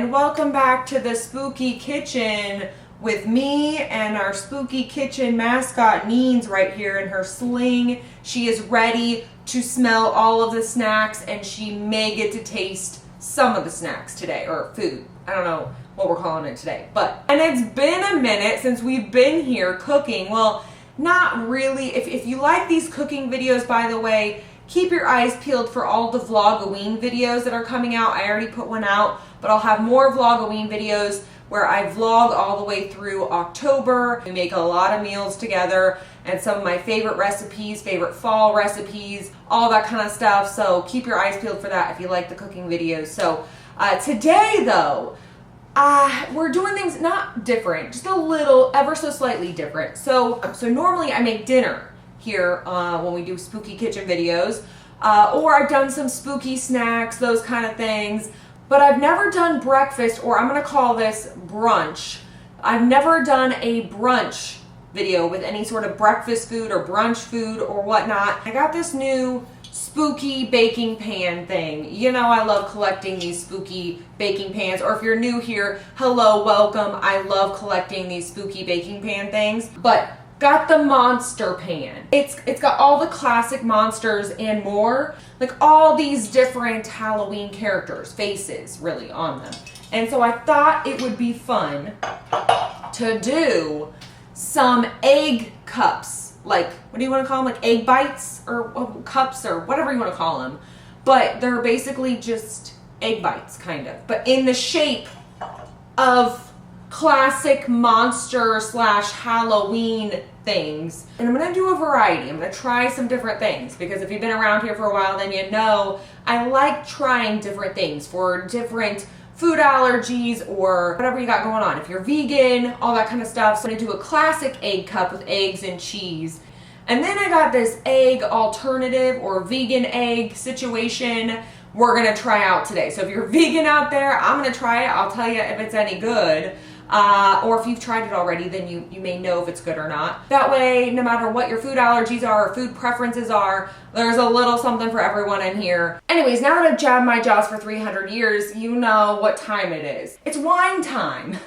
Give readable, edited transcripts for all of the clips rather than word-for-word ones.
and welcome back to the spooky kitchen with me and our spooky kitchen mascot Neens right here in her sling. She is ready to smell all of the snacks and she may get to taste some of the snacks today, or food. I don't know what we're calling it today, and it's been a minute since we've been here cooking. Well, not really. If you like these cooking videos, by the way, keep your eyes peeled for all the Vlogoween videos that are coming out. I already put one out, but I'll have more Vlogoween videos where I vlog all the way through October. We make a lot of meals together and some of my favorite recipes, favorite fall recipes, all that kind of stuff. So keep your eyes peeled for that if you like the cooking videos. So today though, we're doing things not different, just a little, ever so slightly different. So normally I make dinner here when we do spooky kitchen videos, or I've done some spooky snacks, those kind of things, but I've never done breakfast, or I'm gonna call this brunch. I've never done a brunch video with any sort of breakfast food or brunch food or whatnot. I got this new spooky baking pan thing. You know, I love collecting these spooky baking pans, or if you're new here, hello, welcome. I love collecting these spooky baking pan things, but got the monster pan. It's got all the classic monsters and more, like all these different Halloween characters, faces really on them. And so I thought it would be fun to do some egg cups. Like, what do you want to call them? Like egg bites or cups or whatever you want to call them. But they're basically just egg bites, kind of, but in the shape of classic monster / Halloween things. And I'm gonna do a variety. I'm gonna try some different things because if you've been around here for a while, then you know I like trying different things for different food allergies or whatever you got going on. If you're vegan, all that kind of stuff. So I'm gonna do a classic egg cup with eggs and cheese. And then I got this egg alternative or vegan egg situation we're gonna try out today. So if you're vegan out there, I'm gonna try it. I'll tell you if it's any good. Or if you've tried it already, then you may know if it's good or not. That way, no matter what your food allergies are or food preferences are, there's a little something for everyone in here. Anyways, now that I've jabbed my jaws for 300 years, you know what time it is. It's wine time.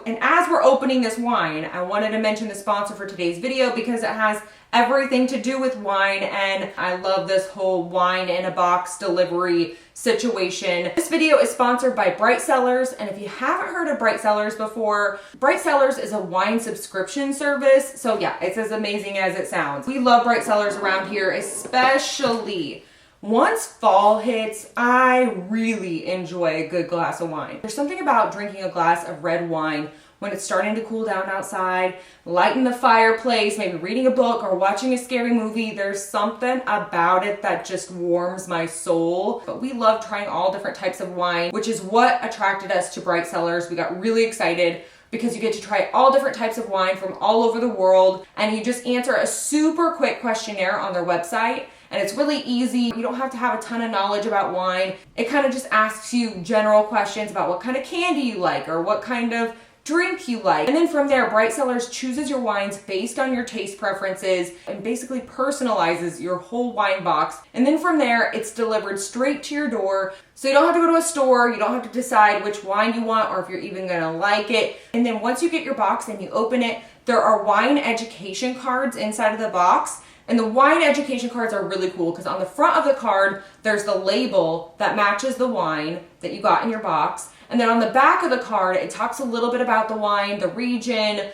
And as we're opening this wine, I wanted to mention the sponsor for today's video because it has everything to do with wine, and I love this whole wine in a box delivery situation. This video is sponsored by Bright Cellars, and if you haven't heard of Bright Cellars before, Bright Cellars is a wine subscription service. So yeah, it's as amazing as it sounds. We love Bright Cellars around here, especially once fall hits. I really enjoy a good glass of wine. There's something about drinking a glass of red wine when it's starting to cool down outside, lighting the fireplace, maybe reading a book or watching a scary movie. There's something about it that just warms my soul. But we love trying all different types of wine, which is what attracted us to Bright Cellars. We got really excited because you get to try all different types of wine from all over the world, and you just answer a super quick questionnaire on their website. And it's really easy. You don't have to have a ton of knowledge about wine. It kind of just asks you general questions about what kind of candy you like or what kind of drink you like. And then from there, Bright Cellars chooses your wines based on your taste preferences and basically personalizes your whole wine box. And then from there, it's delivered straight to your door. So you don't have to go to a store, you don't have to decide which wine you want or if you're even gonna like it. And then once you get your box and you open it, there are wine education cards inside of the box. And the wine education cards are really cool because on the front of the card, there's the label that matches the wine that you got in your box. And then on the back of the card, it talks a little bit about the wine, the region,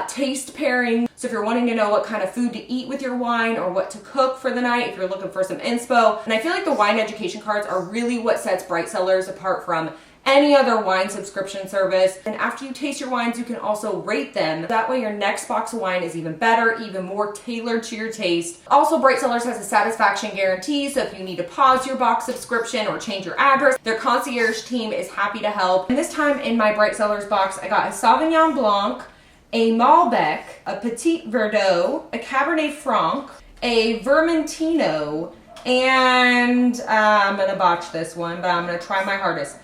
taste pairing. So if you're wanting to know what kind of food to eat with your wine or what to cook for the night, if you're looking for some inspo. And I feel like the wine education cards are really what sets Bright Cellars apart from any other wine subscription service. And after you taste your wines, you can also rate them. That way your next box of wine is even better, even more tailored to your taste. Also, Bright Cellars has a satisfaction guarantee, so if you need to pause your box subscription or change your address, their concierge team is happy to help. And this time in my Bright Cellars box, I got a Sauvignon Blanc, a Malbec, a Petit Verdot, a Cabernet Franc, a Vermentino, and I'm gonna botch this one, but I'm gonna try my hardest.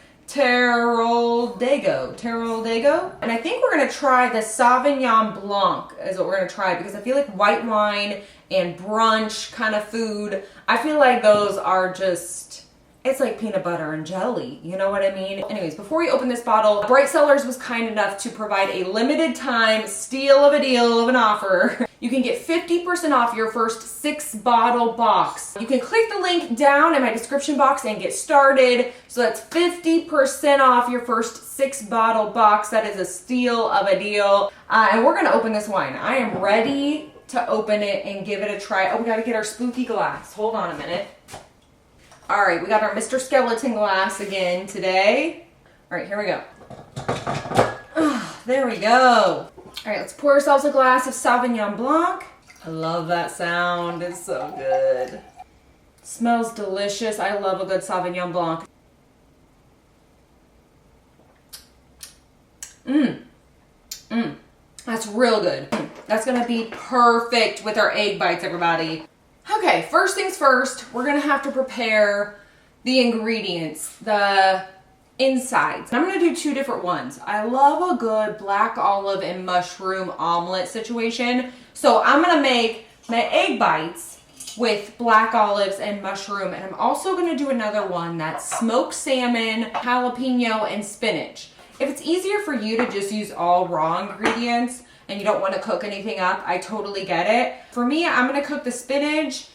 Dago. And I think we're gonna try the Sauvignon Blanc is what we're gonna try because I feel like white wine and brunch kind of food, I feel like those are just It's like peanut butter and jelly, you know what I mean? Anyways, before we open this bottle, Bright Cellars was kind enough to provide a limited time steal of a deal of an offer. You can get 50% off your first 6-bottle box. You can click the link down in my description box and get started. So that's 50% off your first 6-bottle box. That is a steal of a deal. And we're gonna open this wine. I am ready to open it and give it a try. Oh, we gotta get our spooky glass. Hold on a minute. All right, we got our Mr. Skeleton glass again today. All right, here we go. There we go. All right, let's pour ourselves a glass of Sauvignon Blanc. I love that sound, it's so good. It smells delicious. I love a good Sauvignon Blanc. That's real good. That's gonna be perfect with our egg bites, everybody. Okay, first things first, we're gonna have to prepare the ingredients, the insides. I'm gonna do 2 different ones. I love a good black olive and mushroom omelet situation. So I'm gonna make my egg bites with black olives and mushroom, and I'm also gonna do another one that's smoked salmon, jalapeno, and spinach. If it's easier for you to just use all raw ingredients, and you don't want to cook anything up, I totally get it. For me, I'm gonna cook the spinach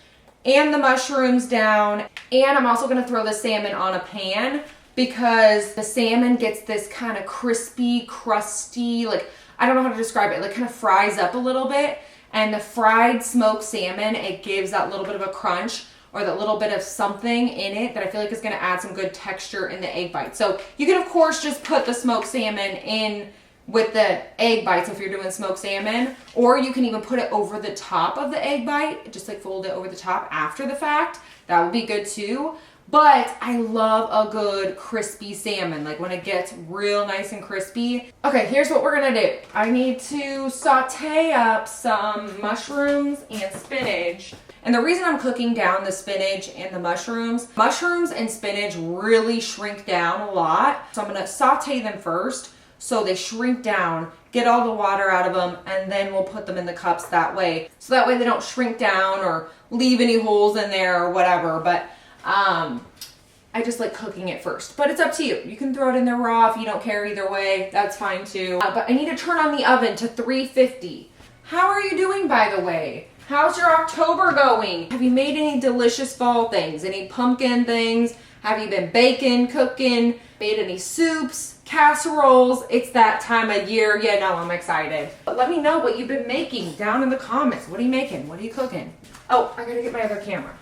and the mushrooms down, and I'm also gonna throw the salmon on a pan because the salmon gets this kind of crispy, crusty, like, I don't know how to describe it, like kind of fries up a little bit, and the fried smoked salmon, it gives that little bit of a crunch or that little bit of something in it that I feel like is gonna add some good texture in the egg bite. So you can of course just put the smoked salmon in with the egg bites if you're doing smoked salmon, or you can even put it over the top of the egg bite, just like fold it over the top after the fact. That would be good too. But I love a good crispy salmon, like when it gets real nice and crispy. Okay, here's what we're gonna do. I need to saute up some mushrooms and spinach. And the reason I'm cooking down the spinach and the mushrooms and spinach really shrink down a lot. So I'm gonna saute them first so they shrink down, get all the water out of them, and then we'll put them in the cups that way. So that way they don't shrink down or leave any holes in there or whatever. But I just like cooking it first. But it's up to you. You can throw it in there raw if you don't care either way. That's fine too. But I need to turn on the oven to 350. How are you doing, by the way? How's your October going? Have you made any delicious fall things? Any pumpkin things? Have you been baking, cooking, made any soups, casseroles? It's that time of year. Yeah, no, I'm excited. But let me know what you've been making down in the comments. What are you making? What are you cooking? Oh, I gotta get my other camera.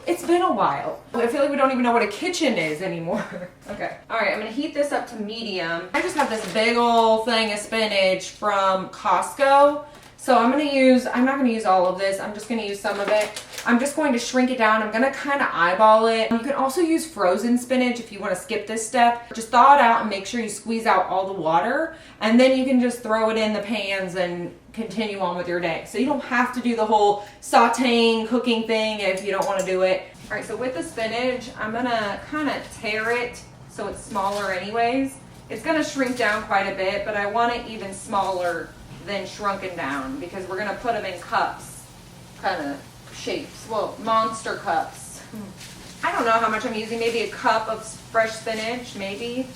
It's been a while. I feel like we don't even know what a kitchen is anymore. Okay. All right, I'm gonna heat this up to medium. I just have this big old thing of spinach from Costco. So I'm not gonna use all of this. I'm just gonna use some of it. I'm just going to shrink it down. I'm gonna kind of eyeball it. You can also use frozen spinach if you wanna skip this step. Just thaw it out and make sure you squeeze out all the water. And then you can just throw it in the pans and continue on with your day. So you don't have to do the whole sauteing, cooking thing if you don't wanna do it. All right, so with the spinach, I'm gonna kind of tear it so it's smaller anyways. It's gonna shrink down quite a bit, but I want it even smaller than shrunken down because we're gonna put them in cups, kind of shapes, well, monster cups. I don't know how much I'm using, maybe a cup of fresh spinach, maybe.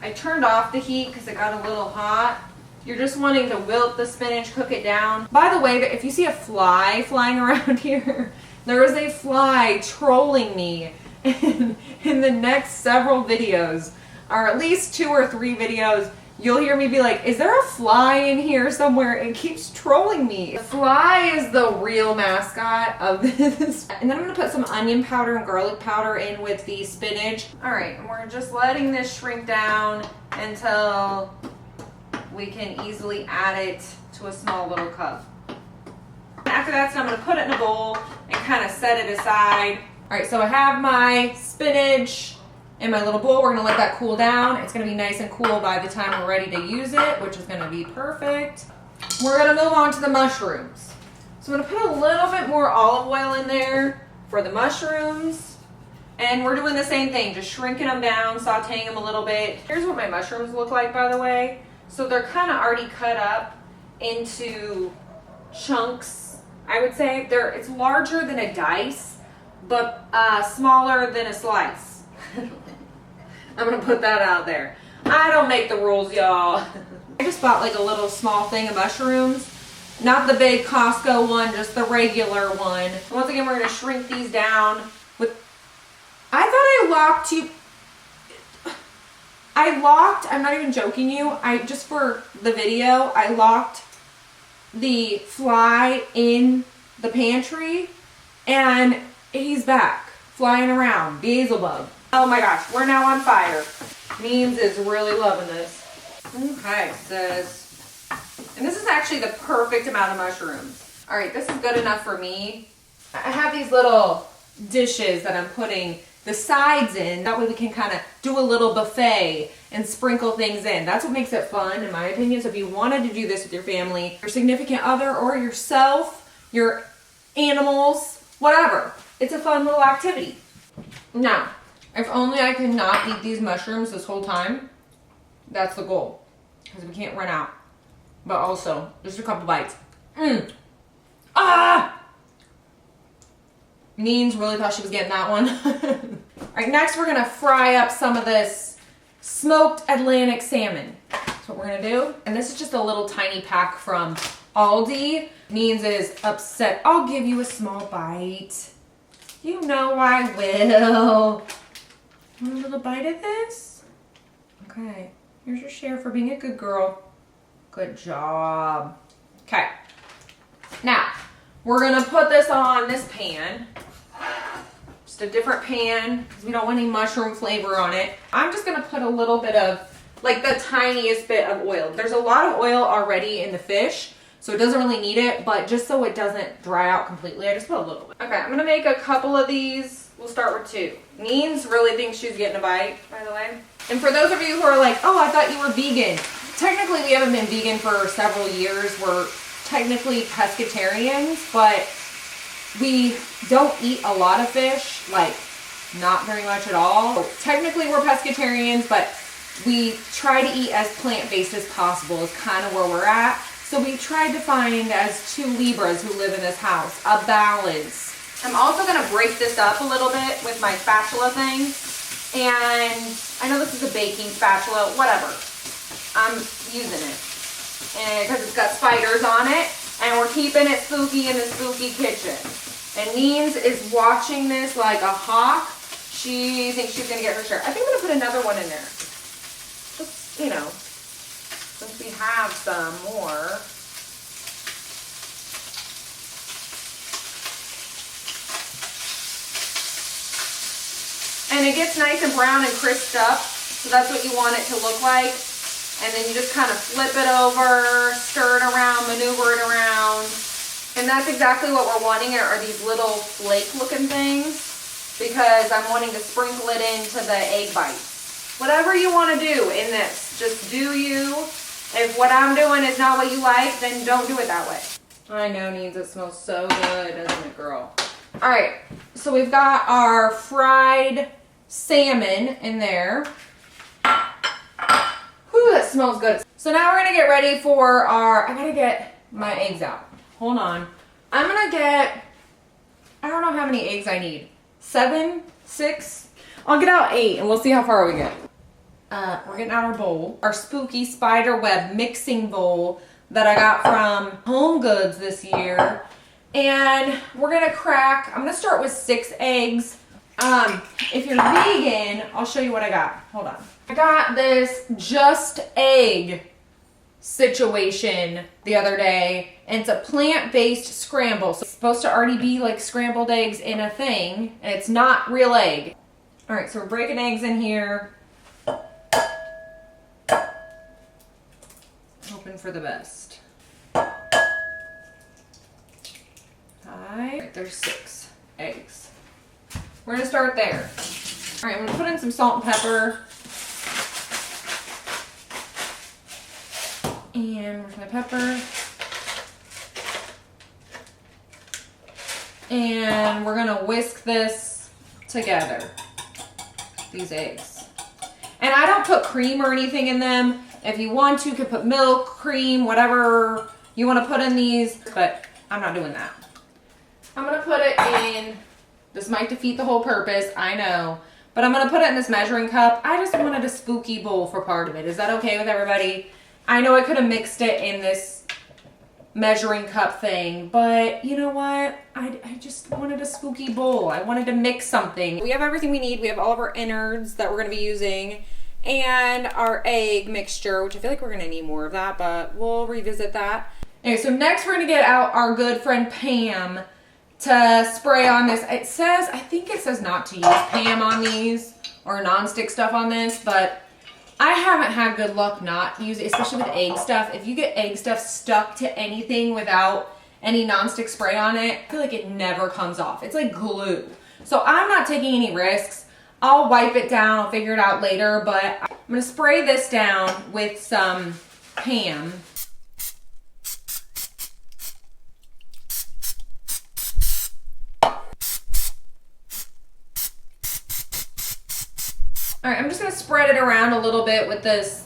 I turned off the heat because it got a little hot. You're just wanting to wilt the spinach, cook it down. By the way, if you see a fly flying around here, there is a fly trolling me in the next several videos, or at least 2 or 3 videos. You'll hear me be like, is there a fly in here somewhere? It keeps trolling me. The fly is the real mascot of this. And then I'm gonna put some onion powder and garlic powder in with the spinach. All right, and we're just letting this shrink down until we can easily add it to a small little cup. After that, so I'm gonna put it in a bowl and kind of set it aside. All right, so I have my spinach in my little bowl. We're gonna let that cool down. It's gonna be nice and cool by the time we're ready to use it, which is gonna be perfect. We're gonna move on to the mushrooms. So I'm gonna put a little bit more olive oil in there for the mushrooms. And we're doing the same thing, just shrinking them down, sauteing them a little bit. Here's what my mushrooms look like, by the way. So they're kind of already cut up into chunks, I would say. It's larger than a dice, but smaller than a slice. I'm gonna put that out there. I don't make the rules, y'all. I just bought like a little small thing of mushrooms. Not the big Costco one, just the regular one. Once again, we're gonna shrink these down with, I thought I locked you. I'm not even joking you. Just for the video, I locked the fly in the pantry and he's back flying around, Beelzebub. Oh my gosh, we're now on fire. Means is really loving this. Okay, sis. And this is actually the perfect amount of mushrooms. All right, this is good enough for me. I have these little dishes that I'm putting the sides in. That way we can kind of do a little buffet and sprinkle things in. That's what makes it fun, in my opinion. So if you wanted to do this with your family, your significant other, or yourself, your animals, whatever, it's a fun little activity. Now, if only I could not eat these mushrooms this whole time, that's the goal, because we can't run out. But also, just a couple bites. Ah! Neens really thought she was getting that one. All right, next we're gonna fry up some of this smoked Atlantic salmon. That's what we're gonna do. And this is just a little tiny pack from Aldi. Neens is upset. I'll give you a small bite. You know I will. Want a little bite of this? Okay, here's your share for being a good girl. Good job. Okay, now we're gonna put this on this pan. Just a different pan, because we don't want any mushroom flavor on it. I'm just gonna put a little bit of, like the tiniest bit of oil. There's a lot of oil already in the fish, so it doesn't really need it, but just so it doesn't dry out completely, I just put a little bit. Okay, I'm gonna make a couple of these. We'll start with 2. Neens really thinks she's getting a bite, by the way. And for those of you who are like, oh, I thought you were vegan. Technically, we haven't been vegan for several years. We're technically pescatarians, but we don't eat a lot of fish, like not very much at all. So technically, we're pescatarians, but we try to eat as plant-based as possible is kind of where we're at. So we tried to find, as 2 Libras who live in this house, a balance. I'm also gonna break this up a little bit with my spatula thing. And I know this is a baking spatula, whatever. I'm using it. And because it's got spiders on it. And we're keeping it spooky in the spooky kitchen. And Neens is watching this like a hawk. She thinks she's gonna get her share. I think I'm gonna put another one in there. Just, you know, since we have some more. And it gets nice and brown and crisped up, so that's what you want it to look like. And then you just kind of flip it over, stir it around, maneuver it around. And that's exactly what we're wanting are these little flake looking things, because I'm wanting to sprinkle it into the egg bites. Whatever you want to do in this, just do you. If what I'm doing is not what you like, then don't do it that way. I know, Neens, it smells so good, doesn't it, girl? All right, so we've got our fried salmon in there. Whew, that smells good. So now we're gonna get ready for our, I gotta get my eggs out. Hold on. I'm gonna get, I don't know how many eggs I need. 7, 6? I'll get out 8 and we'll see how far we get. We're getting out our bowl. Our spooky spider web mixing bowl that I got from Home Goods this year. And we're gonna crack, I'm gonna start with 6 eggs. If you're vegan, I'll show you what I got. Hold on. I got this just egg situation the other day, and it's a plant-based scramble. So it's supposed to already be like scrambled eggs in a thing, and it's not real egg. All right, so we're breaking eggs in here. Hoping for the best. Right, there's 6 eggs. We're gonna start there. All right, I'm gonna put in some salt and pepper. And where's my pepper? And we're gonna whisk this together, these eggs. And I don't put cream or anything in them. If you want to, you could put milk, cream, whatever you wanna put in these, but I'm not doing that. I'm gonna put it in, this might defeat the whole purpose, I know, But I'm gonna put it in this measuring cup. I just wanted a spooky bowl for part of it. Is that okay with everybody? I know I could have mixed it in this measuring cup thing, but you know what? I just wanted a spooky bowl. I wanted to mix something. We have everything we need. We have all of our innards that we're gonna be using and our egg mixture, which I feel like we're gonna need more of that, but we'll revisit that. Okay, so next we're gonna get out our good friend Pam to spray on this. It says, I think it says not to use Pam on these or nonstick stuff on this, but I haven't had good luck not using, especially with egg stuff. If you get egg stuff stuck to anything without any nonstick spray on it, I feel like it never comes off. It's like glue. So I'm not taking any risks. I'll wipe it down, I'll figure it out later, but I'm gonna spray this down with some Pam. All right, I'm just gonna spread it around a little bit with this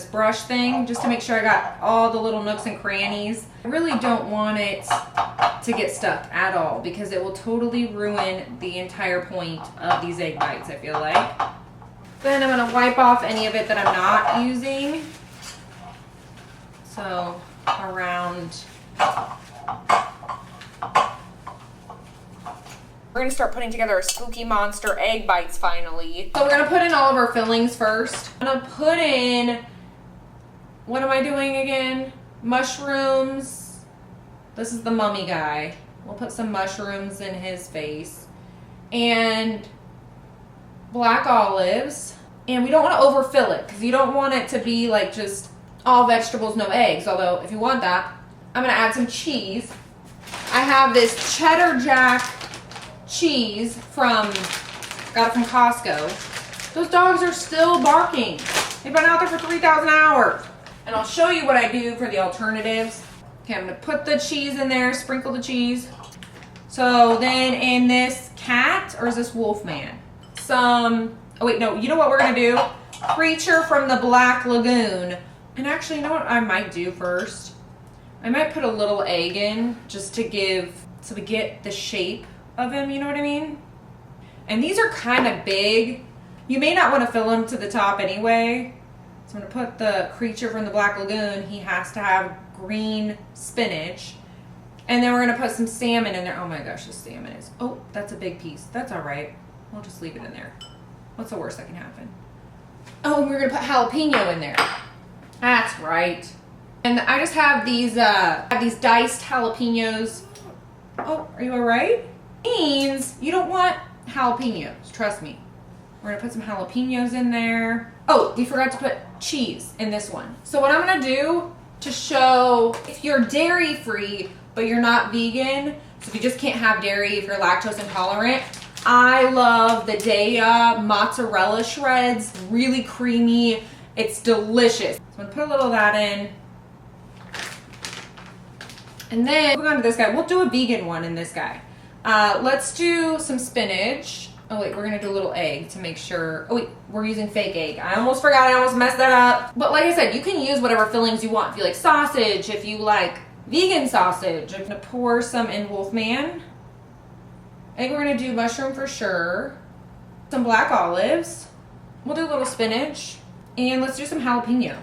brush thing, just to make sure I got all the little nooks and crannies. I really don't want it to get stuck at all because it will totally ruin the entire point of these egg bites, I feel like. Then I'm gonna wipe off any of it that I'm not using. So around. We're gonna start putting together a spooky monster egg bites finally. So we're gonna put in all of our fillings first. I'm gonna put in, what am I doing again? Mushrooms. This is the mummy guy. We'll put some mushrooms in his face. And black olives. And we don't wanna overfill it because you don't want it to be like just all vegetables, no eggs. Although if you want that, I'm gonna add some cheese. I have this cheddar jack cheese got it from Costco. Those dogs are still barking. They've been out there for 3,000 hours. And I'll show you what I do for the alternatives. Okay, I'm gonna put the cheese in there, sprinkle the cheese. So then in this cat, or is this wolf man? Oh wait, no, you know what we're gonna do? Creature from the Black Lagoon. And actually, you know what I might do first? I might put a little egg in just to so we get the shape of him, you know what I mean? And these are kind of big. You may not want to fill them to the top anyway. So I'm gonna put the creature from the Black Lagoon. He has to have green spinach. And then we're gonna put some salmon in there. Oh my gosh, this salmon is, oh, that's a big piece. That's all right. We'll just leave it in there. What's the worst that can happen? Oh, and we're gonna put jalapeno in there. That's right. And I just have these diced jalapenos. Oh, are you all right? Means you don't want jalapenos, trust me. We're gonna put some jalapenos in there. Oh, we forgot to put cheese in this one. So what I'm gonna do to show if you're dairy free but you're not vegan, so if you just can't have dairy, if you're lactose intolerant, I love the Daiya mozzarella shreds, really creamy. It's delicious. So I'm gonna put a little of that in. And then moving on to this guy. We'll do a vegan one in this guy. Let's do some spinach. Oh wait, we're gonna do a little egg to make sure. Oh wait, we're using fake egg. I almost forgot, I almost messed that up. But like I said, you can use whatever fillings you want. If you like sausage, if you like vegan sausage. I'm gonna pour some in Wolfman. I think we're gonna do mushroom for sure. Some black olives. We'll do a little spinach. And let's do some jalapeno.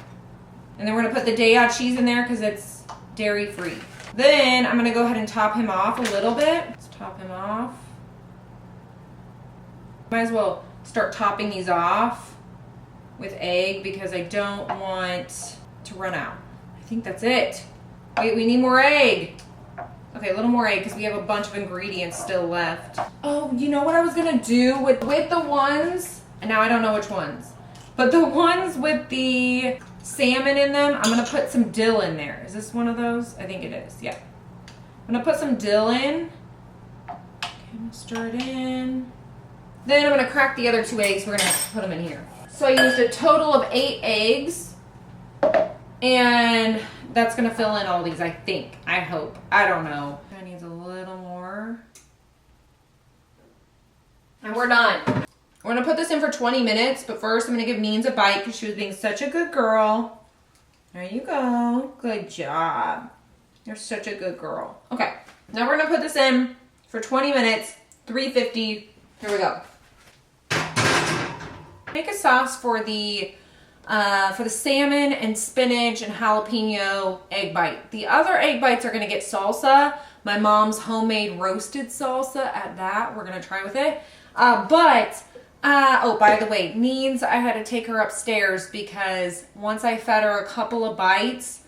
And then we're gonna put the Daiya cheese in there because it's dairy free. Then I'm gonna go ahead and top him off a little bit. Let's top him off. Might as well start topping these off with egg because I don't want to run out. I think that's it. Wait, we need more egg. Okay, a little more egg because we have a bunch of ingredients still left. Oh, you know what I was gonna do with the ones, and now I don't know which ones, but the ones with the salmon in them, I'm gonna put some dill in there. Is this one of those? I think it is, yeah. I'm gonna put some dill in. Okay, I'm gonna stir it in. Then I'm gonna crack the other 2 eggs. We're gonna put them in here. So I used a total of 8 eggs. And that's gonna fill in all these, I think. I hope. I don't know. I need a little more. And we're done. We're gonna put this in for 20 minutes, but first I'm gonna give Means a bite because she was being such a good girl. There you go. Good job. You're such a good girl. Okay, now we're gonna put this in for 20 minutes, 350. Here we go. Make a sauce for the salmon and spinach and jalapeno egg bite. The other egg bites are gonna get salsa. My mom's homemade roasted salsa at that. We're gonna try with it. Oh, by the way, Neens, I had to take her upstairs because once I fed her a couple of bites,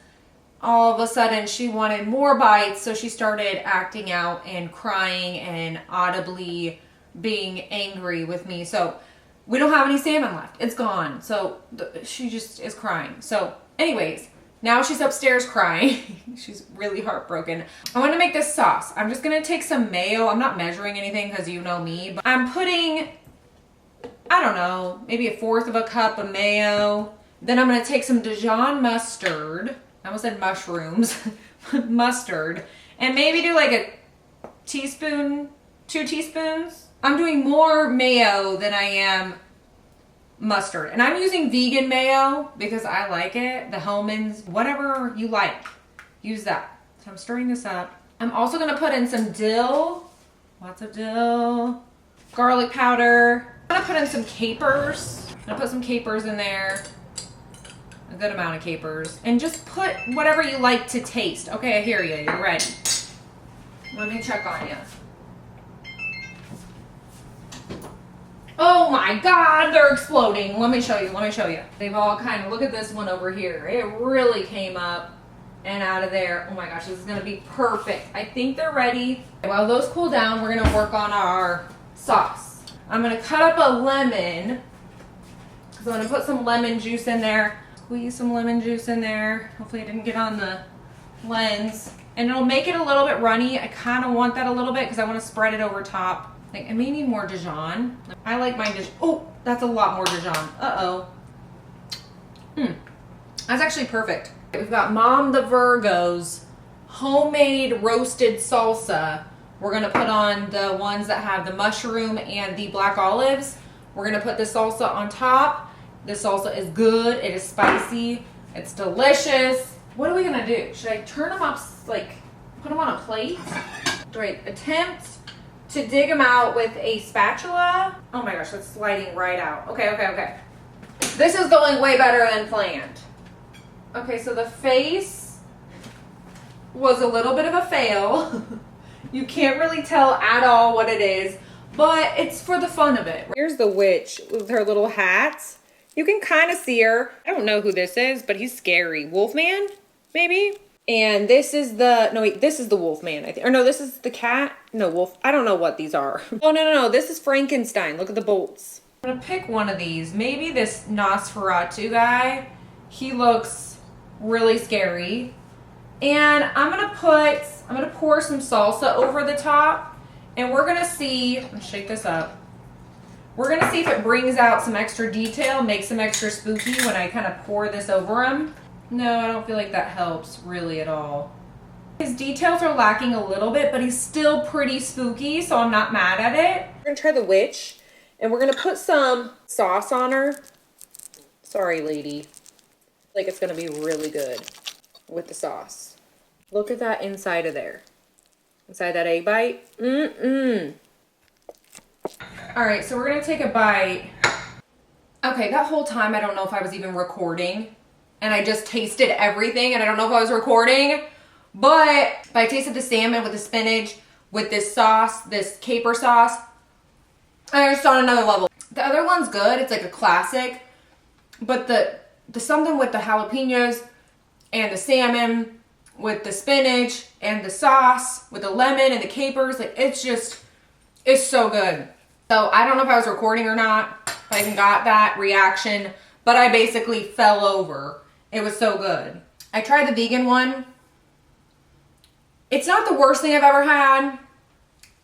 all of a sudden she wanted more bites, so she started acting out and crying and audibly being angry with me. So we don't have any salmon left. It's gone. So she just is crying. So anyways, now she's upstairs crying. She's really heartbroken. I want to make this sauce. I'm just going to take some mayo. I'm not measuring anything because you know me, but I'm putting, I don't know, maybe 1/4 cup of mayo. Then I'm going to take some Dijon mustard. I almost said mushrooms. Mustard. And maybe do like a teaspoon, 2 teaspoons. I'm doing more mayo than I am mustard. And I'm using vegan mayo because I like it. The Hellmann's, whatever you like, use that. So I'm stirring this up. I'm also going to put in some dill. Lots of dill. Garlic powder. I'm going to put in some capers. I'm going to put some capers in there. A good amount of capers. And just put whatever you like to taste. Okay, I hear you. You're ready. Let me check on you. Oh my God, they're exploding. Let me show you, let me show you. They've all kind of, look at this one over here. It really came up and out of there. Oh my gosh, this is gonna be perfect. I think they're ready. While those cool down, we're gonna work on our sauce. I'm gonna cut up a lemon. So I'm gonna put some lemon juice in there. Squeeze some lemon juice in there. Hopefully it didn't get on the lens. And it'll make it a little bit runny. I kind of want that a little bit because I want to spread it over top. Like, I may need more Dijon. I like my Dijon. Oh, that's a lot more Dijon. Uh-oh. That's actually perfect. We've got Mom the Virgo's homemade roasted salsa. We're going to put on the ones that have the mushroom and the black olives. We're going to put the salsa on top. This salsa is good. It is spicy. It's delicious. What are we going to do? Should I turn them up, like, put them on a plate? Do I attempt to dig them out with a spatula? Oh my gosh, that's sliding right out. Okay. This is going way better than planned. Okay, so the face was a little bit of a fail. You can't really tell at all what it is, but it's for the fun of it. Here's the witch with her little hats. You can kind of see her. I don't know who this is, but he's scary. Wolfman, maybe? And this is the, no wait, this is the Wolfman, I think. Or no, this is the cat. No, wolf. I don't know what these are. Oh, no. This is Frankenstein. Look at the bolts. I'm gonna pick one of these. Maybe this Nosferatu guy. He looks really scary. And I'm gonna pour some salsa over the top. And we're gonna see, let's shake this up. We're gonna see if it brings out some extra detail, makes them extra spooky when I kind of pour this over them. No, I don't feel like that helps really at all. His details are lacking a little bit, but he's still pretty spooky, so I'm not mad at it. We're gonna try the witch, and we're gonna put some sauce on her. Sorry, lady. Like, it's gonna be really good with the sauce. Look at that inside of there. Inside that egg bite. All right, so we're gonna take a bite. Okay, that whole time I don't know if I was even recording. And I just tasted everything, and I don't know if I was recording, but I tasted the salmon with the spinach, with this sauce, this caper sauce, and I just on another level. The other one's good, it's like a classic, but the something with the jalapeños and the salmon, with the spinach and the sauce, with the lemon and the capers, like it's so good. So I don't know if I was recording or not, if I even got that reaction, but I basically fell over. It was so good. I tried the vegan one. It's not the worst thing I've ever had.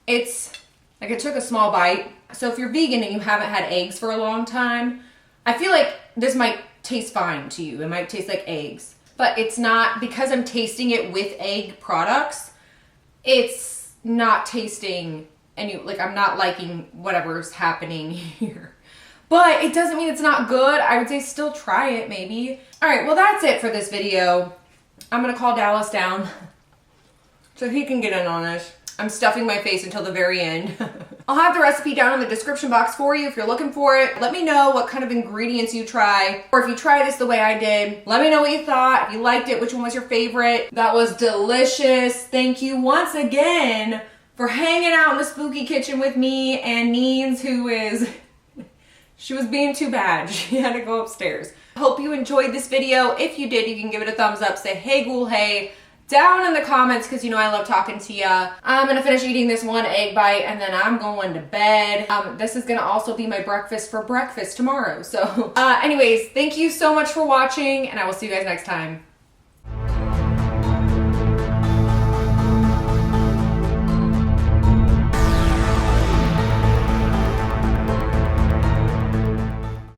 It's like I took a small bite. So if you're vegan and you haven't had eggs for a long time, I feel like this might taste fine to you. It might taste like eggs. But it's not, because I'm tasting it with egg products, it's not tasting any, like I'm not liking whatever's happening here. But it doesn't mean it's not good. I would say still try it, maybe. All right, well, that's it for this video. I'm going to call Dallas down so he can get in on this. I'm stuffing my face until the very end. I'll have the recipe down in the description box for you if you're looking for it. Let me know what kind of ingredients you try, or if you try this the way I did. Let me know what you thought. If you liked it, which one was your favorite. That was delicious. Thank you once again for hanging out in the spooky kitchen with me and Neens, who is, she was being too bad. She had to go upstairs. Hope you enjoyed this video. If you did, you can give it a thumbs up. Say, hey, ghoul, hey, down in the comments, because you know I love talking to ya. I'm gonna finish eating this one egg bite and then I'm going to bed. This is gonna also be my breakfast for breakfast tomorrow. So anyways, thank you so much for watching and I will see you guys next time.